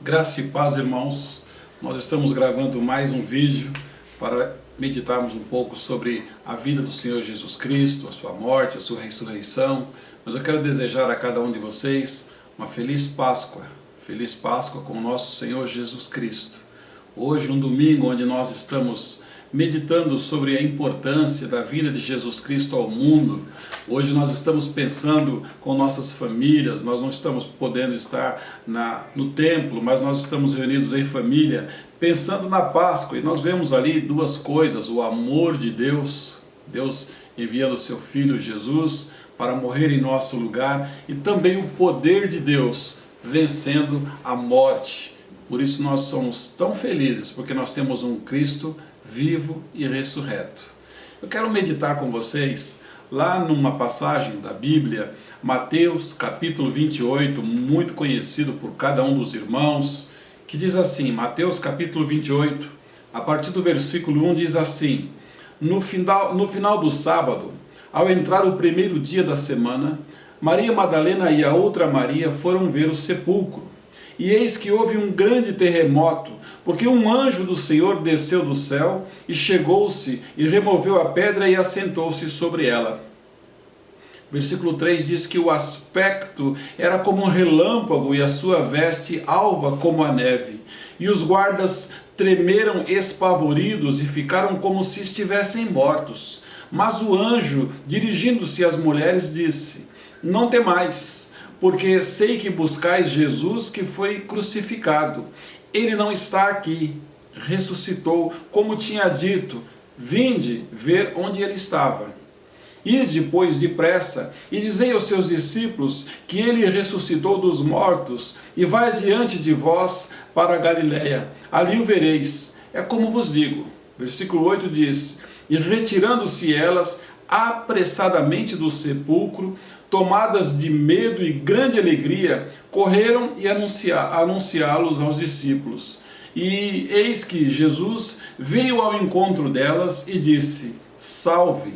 Graça e paz, irmãos. Nós estamos gravando mais um vídeo para meditarmos um pouco sobre a vida do Senhor Jesus Cristo, a sua morte, a sua ressurreição. Mas eu quero desejar a cada um de vocês uma feliz Páscoa com o nosso Senhor Jesus Cristo. Hoje, um domingo onde nós estamos meditando sobre a importância da vida de Jesus Cristo ao mundo. Hoje nós estamos pensando com nossas famílias, nós não estamos podendo estar no templo, mas nós estamos reunidos em família, pensando na Páscoa, e nós vemos ali duas coisas: o amor de Deus, Deus enviando o seu Filho Jesus para morrer em nosso lugar, e também o poder de Deus vencendo a morte. Por isso nós somos tão felizes, porque nós temos um Cristo vivo e ressurreto. Eu quero meditar com vocês lá numa passagem da Bíblia, Mateus capítulo 28, muito conhecido por cada um dos irmãos, que diz assim, Mateus capítulo 28, a partir do versículo 1 diz assim: no final do sábado, ao entrar o primeiro dia da semana, Maria Madalena e a outra Maria foram ver o sepulcro. E eis que houve um grande terremoto, porque um anjo do Senhor desceu do céu e chegou-se e removeu a pedra e assentou-se sobre ela. Versículo 3 diz que o aspecto era como um relâmpago e a sua veste alva como a neve. E os guardas tremeram espavoridos e ficaram como se estivessem mortos. Mas o anjo, dirigindo-se às mulheres, disse: não temais, porque sei que buscais Jesus que foi crucificado. Ele não está aqui, ressuscitou, como tinha dito. Vinde ver onde ele estava. Ide, pois, depressa, e dizei aos seus discípulos que ele ressuscitou dos mortos, e vai diante de vós para a Galiléia. Ali o vereis. É como vos digo. Versículo 8 diz: e retirando-se elas apressadamente do sepulcro, tomadas de medo e grande alegria, correram e anunciá-los aos discípulos. E eis que Jesus veio ao encontro delas e disse: salve!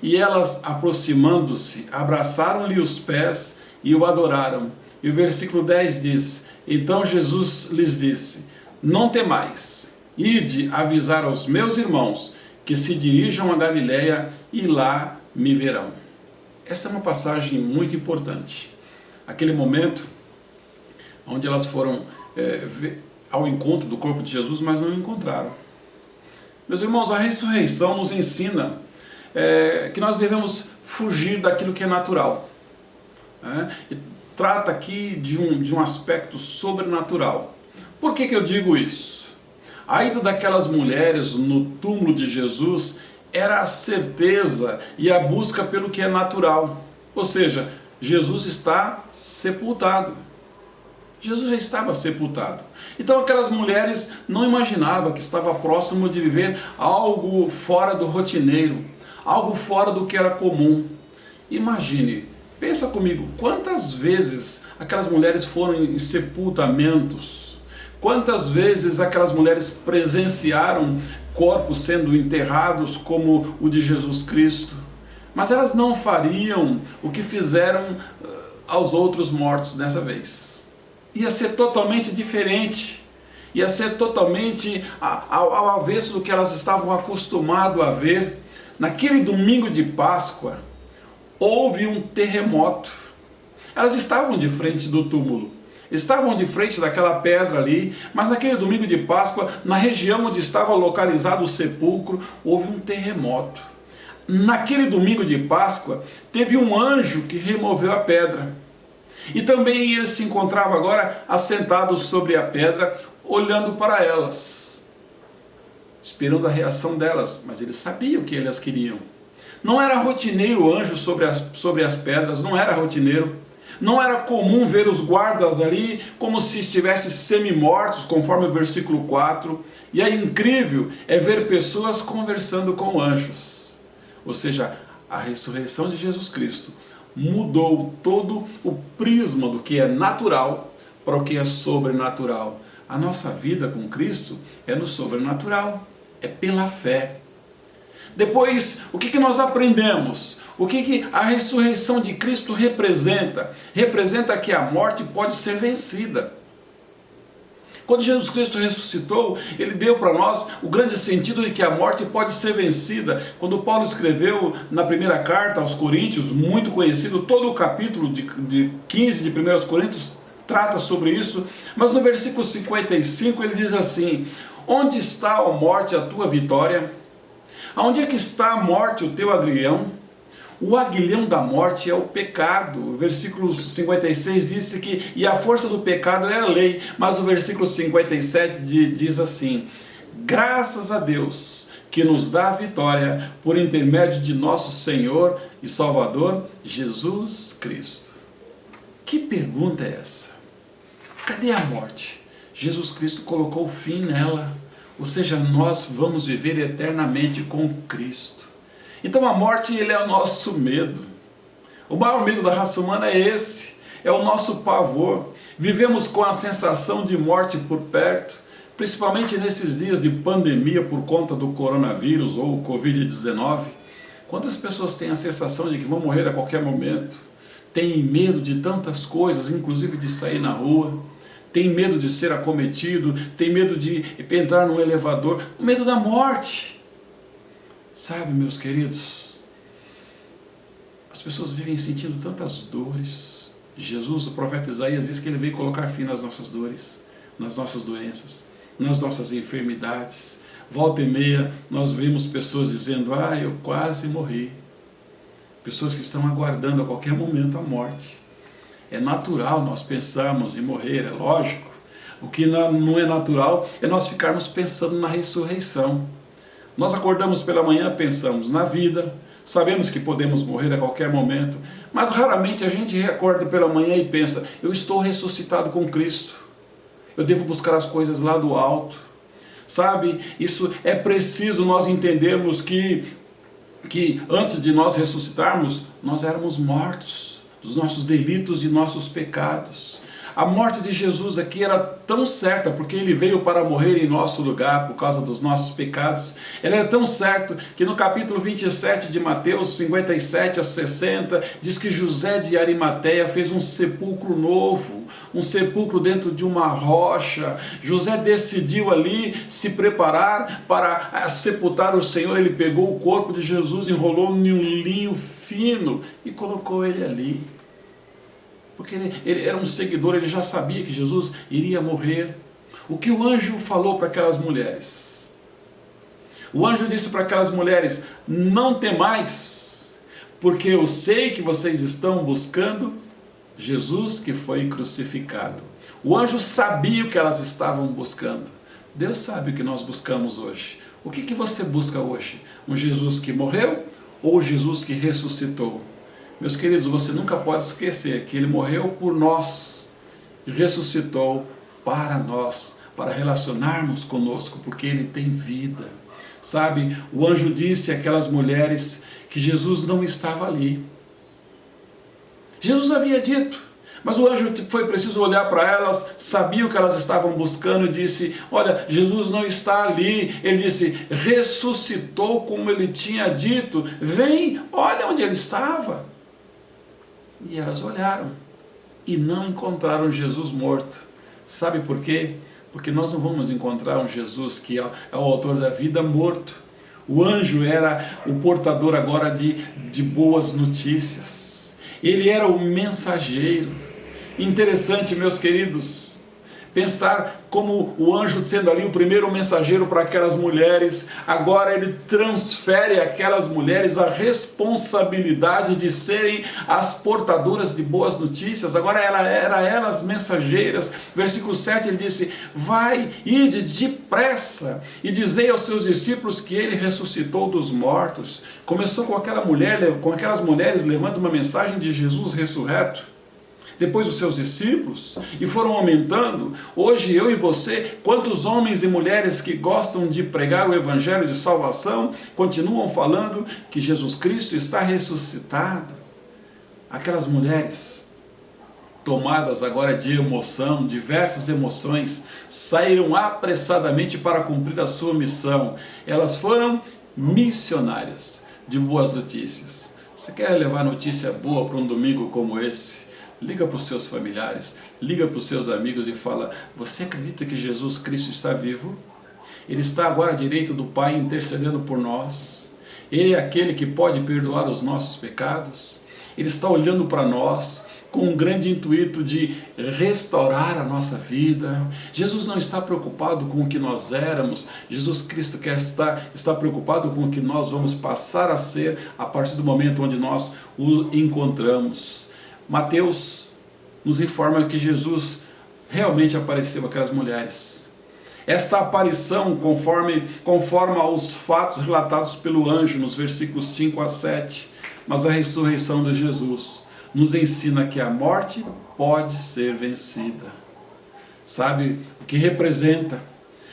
E elas, aproximando-se, abraçaram-lhe os pés e o adoraram. E o versículo 10 diz: então Jesus lhes disse: não temais, ide avisar aos meus irmãos que se dirijam a Galiléia e lá me verão. Essa é uma passagem muito importante. Aquele momento onde elas foram ao encontro do corpo de Jesus, mas não o encontraram. Meus irmãos, a ressurreição nos ensina que nós devemos fugir daquilo que é natural. E trata aqui de um aspecto sobrenatural. Por que eu digo isso? A ida daquelas mulheres no túmulo de Jesus era a certeza e a busca pelo que é natural. Ou seja, Jesus está sepultado. Jesus já estava sepultado. Então aquelas mulheres não imaginavam que estava próximo de viver algo fora do rotineiro, algo fora do que era comum. Imagine, pensa comigo, quantas vezes aquelas mulheres foram em sepultamentos? Quantas vezes aquelas mulheres presenciaram corpos sendo enterrados como o de Jesus Cristo? Mas elas não fariam o que fizeram aos outros mortos dessa vez. Ia ser totalmente diferente. Ia ser totalmente ao avesso do que elas estavam acostumadas a ver. Naquele domingo de Páscoa, houve um terremoto. Elas estavam de frente do túmulo. Estavam de frente daquela pedra ali, mas naquele domingo de Páscoa, na região onde estava localizado o sepulcro, houve um terremoto. Naquele domingo de Páscoa, teve um anjo que removeu a pedra. E também ele se encontrava agora assentado sobre a pedra, olhando para elas, esperando a reação delas, mas ele sabia o que elas queriam. Não era rotineiro o anjo sobre as pedras, não era rotineiro. Não era comum ver os guardas ali como se estivessem semi-mortos, conforme o versículo 4. E é incrível ver pessoas conversando com anjos. Ou seja, a ressurreição de Jesus Cristo mudou todo o prisma do que é natural para o que é sobrenatural. A nossa vida com Cristo é no sobrenatural, é pela fé. Depois, o que nós aprendemos? O que a ressurreição de Cristo representa? Representa que a morte pode ser vencida. Quando Jesus Cristo ressuscitou, Ele deu para nós o grande sentido de que a morte pode ser vencida. Quando Paulo escreveu na primeira carta aos Coríntios, muito conhecido, todo o capítulo de 15 de 1 Coríntios trata sobre isso, mas no versículo 55 ele diz assim: onde está, ó morte, a tua vitória? Aonde é que está a morte, o teu aguilhão? O aguilhão da morte é o pecado. O versículo 56 disse que e a força do pecado é a lei, mas o versículo 57 diz assim: graças a Deus que nos dá a vitória por intermédio de nosso Senhor e Salvador Jesus Cristo. Que pergunta é essa? Cadê a morte? Jesus Cristo colocou fim nela, ou seja, nós vamos viver eternamente com Cristo. Então a morte, ele é o nosso medo. O maior medo da raça humana é esse, é o nosso pavor. Vivemos com a sensação de morte por perto, principalmente nesses dias de pandemia por conta do coronavírus ou Covid-19. Quantas pessoas têm a sensação de que vão morrer a qualquer momento? Têm medo de tantas coisas, inclusive de sair na rua. Tem medo de ser acometido, tem medo de entrar num elevador, o medo da morte. Sabe, meus queridos, as pessoas vivem sentindo tantas dores. Jesus, o profeta Isaías, diz que ele veio colocar fim nas nossas dores, nas nossas doenças, nas nossas enfermidades. Volta e meia, nós vemos pessoas dizendo: eu quase morri. Pessoas que estão aguardando a qualquer momento a morte. É natural nós pensarmos em morrer, é lógico. O que não é natural é nós ficarmos pensando na ressurreição. Nós acordamos pela manhã, pensamos na vida, sabemos que podemos morrer a qualquer momento, mas raramente a gente acorda pela manhã e pensa: eu estou ressuscitado com Cristo, eu devo buscar as coisas lá do alto. Sabe, isso é preciso nós entendermos que antes de nós ressuscitarmos, nós éramos mortos dos nossos delitos e nossos pecados. A morte de Jesus aqui era tão certa, porque Ele veio para morrer em nosso lugar por causa dos nossos pecados. Ela era tão certa que no capítulo 27 de Mateus, 57 a 60, diz que José de Arimateia fez um sepulcro novo, um sepulcro dentro de uma rocha. José decidiu ali se preparar para sepultar o Senhor. Ele pegou o corpo de Jesus, enrolou em um linho fino e colocou ele ali. Porque ele era um seguidor, ele já sabia que Jesus iria morrer. O que o anjo falou para aquelas mulheres? O anjo disse para aquelas mulheres: não temais, porque eu sei que vocês estão buscando Jesus que foi crucificado. O anjo sabia o que elas estavam buscando. Deus sabe o que nós buscamos hoje. O que você busca hoje? Um Jesus que morreu ou Jesus que ressuscitou? Meus queridos, você nunca pode esquecer que Ele morreu por nós e ressuscitou para nós, para relacionarmos conosco, porque Ele tem vida. Sabe, o anjo disse àquelas mulheres que Jesus não estava ali. Jesus havia dito, mas o anjo foi preciso olhar para elas, sabia o que elas estavam buscando e disse: olha, Jesus não está ali. Ele disse: ressuscitou como Ele tinha dito, vem, olha onde Ele estava. E elas olharam e não encontraram Jesus morto. Sabe por quê? Porque nós não vamos encontrar um Jesus que é o autor da vida morto. O anjo era o portador agora de boas notícias. Ele era o mensageiro. Interessante, meus queridos, pensar como o anjo sendo ali o primeiro mensageiro para aquelas mulheres, agora ele transfere àquelas mulheres a responsabilidade de serem as portadoras de boas notícias. Agora era elas mensageiras. Versículo 7 ele disse: vai, ide depressa e dizei aos seus discípulos que ele ressuscitou dos mortos. Começou com aquelas mulheres levando uma mensagem de Jesus ressurreto. Depois os seus discípulos, e foram aumentando. Hoje eu e você, quantos homens e mulheres que gostam de pregar o evangelho de salvação, continuam falando que Jesus Cristo está ressuscitado. Aquelas mulheres, tomadas agora de emoção, diversas emoções, saíram apressadamente para cumprir a sua missão. Elas foram missionárias de boas notícias. Você quer levar notícia boa para um domingo como esse? liga para os seus familiares, liga para os seus amigos e fala: você acredita que Jesus Cristo está vivo? Ele está agora à direita do Pai intercedendo por nós. Ele é aquele que pode perdoar os nossos pecados. Ele está olhando para nós com um grande intuito de restaurar a nossa vida. Jesus não está preocupado com o que nós éramos. Jesus Cristo está preocupado com o que nós vamos passar a ser a partir do momento onde nós o encontramos. Mateus nos informa que Jesus realmente apareceu àquelas mulheres. Esta aparição conforma aos fatos relatados pelo anjo nos versículos 5 a 7, mas a ressurreição de Jesus nos ensina que a morte pode ser vencida. Sabe o que representa?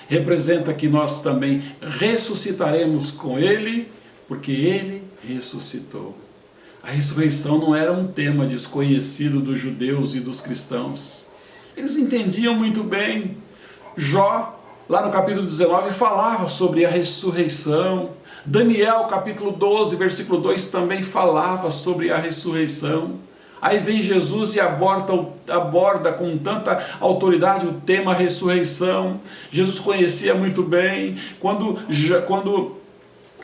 Representa que nós também ressuscitaremos com Ele, porque Ele ressuscitou. A ressurreição não era um tema desconhecido dos judeus e dos cristãos. Eles entendiam muito bem. Jó, lá no capítulo 19, falava sobre a ressurreição. Daniel, capítulo 12, versículo 2, também falava sobre a ressurreição. Aí vem Jesus e aborda com tanta autoridade o tema ressurreição. Jesus conhecia muito bem, quando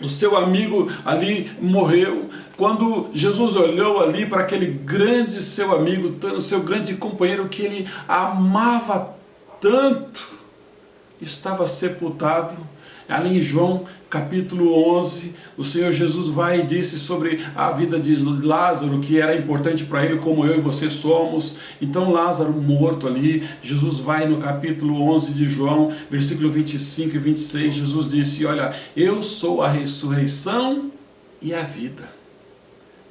o seu amigo ali morreu, quando Jesus olhou ali para aquele grande seu amigo, o seu grande companheiro que ele amava tanto, estava sepultado. Ali em João capítulo 11, o Senhor Jesus vai e disse sobre a vida de Lázaro, que era importante para ele, como eu e você somos. Então Lázaro morto ali, Jesus vai no capítulo 11 de João, versículo 25 e 26, Jesus disse: olha, eu sou a ressurreição e a vida.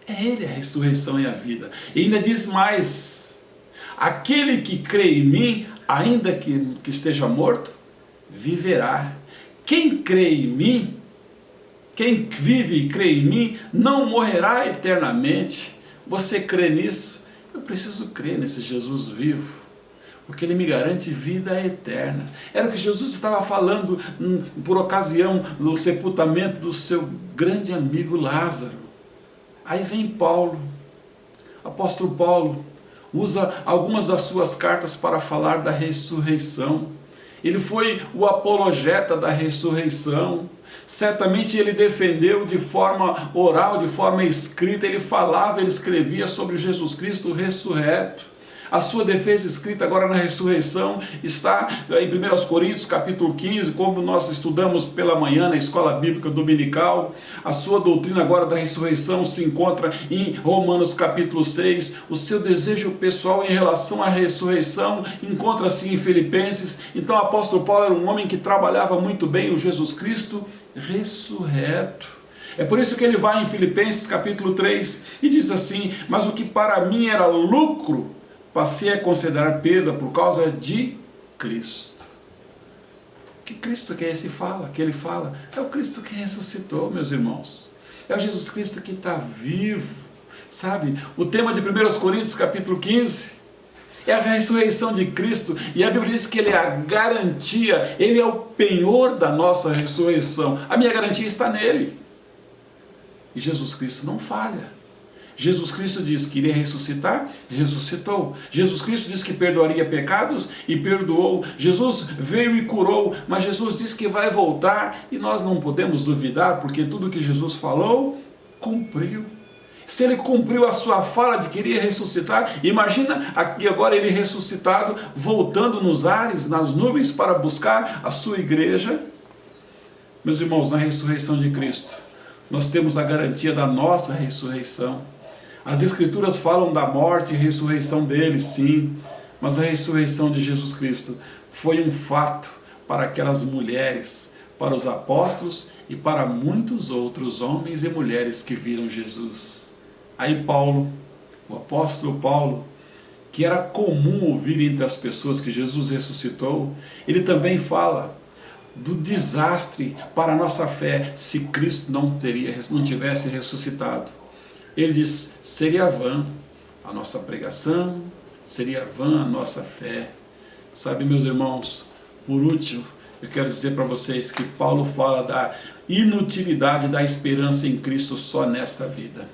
É Ele a ressurreição e a vida. E ainda diz mais: aquele que crê em mim, ainda que esteja morto, viverá. Quem crê em mim, quem vive e crê em mim, não morrerá eternamente. Você crê nisso? Eu preciso crer nesse Jesus vivo, porque Ele me garante vida eterna. Era o que Jesus estava falando por ocasião do sepultamento do seu grande amigo Lázaro. Aí vem Paulo, apóstolo Paulo, usa algumas das suas cartas para falar da ressurreição. Ele foi o apologeta da ressurreição. Certamente ele defendeu de forma oral, de forma escrita, ele falava, ele escrevia sobre Jesus Cristo ressurreto. A sua defesa escrita agora na ressurreição está em 1 Coríntios capítulo 15, como nós estudamos pela manhã na escola bíblica dominical. A sua doutrina agora da ressurreição se encontra em Romanos capítulo 6. O seu desejo pessoal em relação à ressurreição encontra-se em Filipenses. Então o apóstolo Paulo era um homem que trabalhava muito bem o Jesus Cristo ressurreto. É por isso que ele vai em Filipenses capítulo 3 e diz assim: mas o que para mim era lucro, passei a considerar perda por causa de Cristo. Que Cristo que é esse que ele fala? É o Cristo que ressuscitou, meus irmãos. É o Jesus Cristo que está vivo. Sabe? O tema de 1 Coríntios capítulo 15 é a ressurreição de Cristo. E a Bíblia diz que Ele é a garantia, Ele é o penhor da nossa ressurreição. A minha garantia está nele. E Jesus Cristo não falha. Jesus Cristo diz que iria ressuscitar, ressuscitou. Jesus Cristo diz que perdoaria pecados e perdoou. Jesus veio e curou, mas Jesus diz que vai voltar e nós não podemos duvidar, porque tudo que Jesus falou, cumpriu. Se Ele cumpriu a sua fala de que iria ressuscitar, imagina aqui agora Ele ressuscitado, voltando nos ares, nas nuvens, para buscar a sua igreja. Meus irmãos, na ressurreição de Cristo, nós temos a garantia da nossa ressurreição. As Escrituras falam da morte e ressurreição dele, sim, mas a ressurreição de Jesus Cristo foi um fato para aquelas mulheres, para os apóstolos e para muitos outros homens e mulheres que viram Jesus. Aí Paulo, o apóstolo Paulo, que era comum ouvir entre as pessoas que Jesus ressuscitou, ele também fala do desastre para a nossa fé se Cristo não tivesse ressuscitado. Ele diz: seria vã a nossa pregação, seria vã a nossa fé. Sabe, meus irmãos, por último, eu quero dizer para vocês que Paulo fala da inutilidade da esperança em Cristo só nesta vida.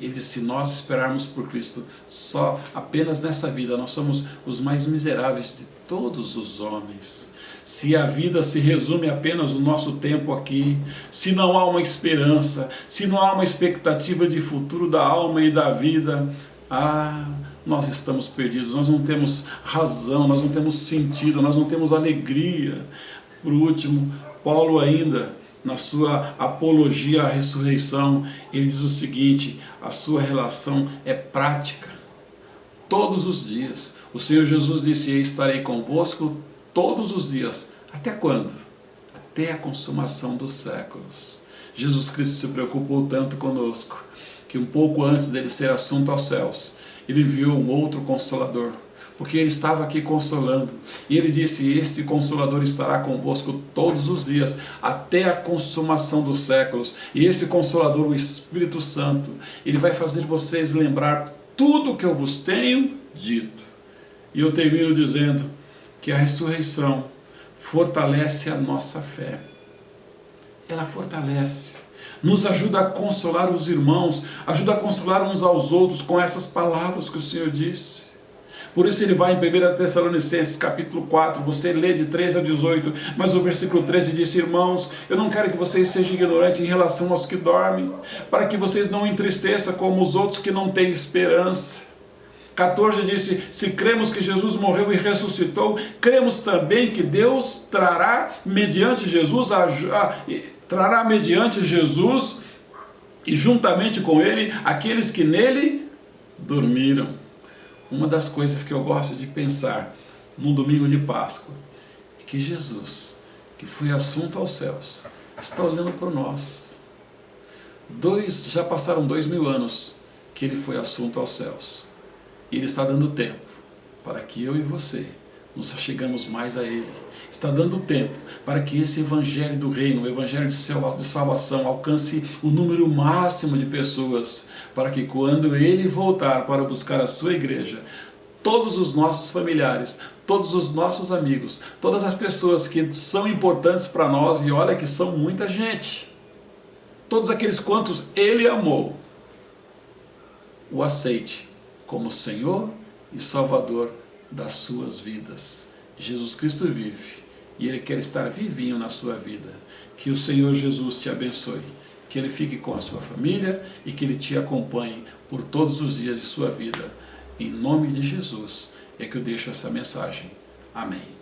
Ele disse, se nós esperarmos por Cristo só apenas nessa vida, nós somos os mais miseráveis de todos os homens. Se a vida se resume apenas no nosso tempo aqui, se não há uma esperança, se não há uma expectativa de futuro da alma e da vida, nós estamos perdidos, nós não temos razão, nós não temos sentido, nós não temos alegria. Por último, Paulo ainda, na sua apologia à ressurreição, ele diz o seguinte, a sua relação é prática, todos os dias. O Senhor Jesus disse, eu estarei convosco todos os dias. Até quando? Até a consumação dos séculos. Jesus Cristo se preocupou tanto conosco, que um pouco antes dele ser assunto aos céus, ele enviou um outro Consolador, porque ele estava aqui consolando. E ele disse, este Consolador estará convosco todos os dias, até a consumação dos séculos. E esse Consolador, o Espírito Santo, ele vai fazer vocês lembrar tudo o que eu vos tenho dito. E eu termino dizendo que a ressurreição fortalece a nossa fé. Ela fortalece, nos ajuda a consolar os irmãos, ajuda a consolar uns aos outros com essas palavras que o Senhor disse. Por isso ele vai em 1 Tessalonicenses capítulo 4, você lê de 13 a 18, mas o versículo 13 diz, irmãos, eu não quero que vocês sejam ignorantes em relação aos que dormem, para que vocês não entristeçam como os outros que não têm esperança. 14 disse, se cremos que Jesus morreu e ressuscitou, cremos também que Deus trará mediante Jesus e juntamente com ele aqueles que nele dormiram. Uma das coisas que eu gosto de pensar no domingo de Páscoa é que Jesus, que foi assunto aos céus, está olhando por nós. Já passaram 2000 anos que ele foi assunto aos céus. E ele está dando tempo para que eu e você nos achegamos mais a ele. Está dando tempo para que esse evangelho do reino, o evangelho de salvação, alcance o número máximo de pessoas, para que quando ele voltar para buscar a sua igreja, todos os nossos familiares, todos os nossos amigos, todas as pessoas que são importantes para nós, e olha que são muita gente, todos aqueles quantos ele amou, o aceite como Senhor e Salvador das suas vidas. Jesus Cristo vive e Ele quer estar vivinho na sua vida. Que o Senhor Jesus te abençoe, que Ele fique com a sua família e que Ele te acompanhe por todos os dias de sua vida. Em nome de Jesus é que eu deixo essa mensagem. Amém.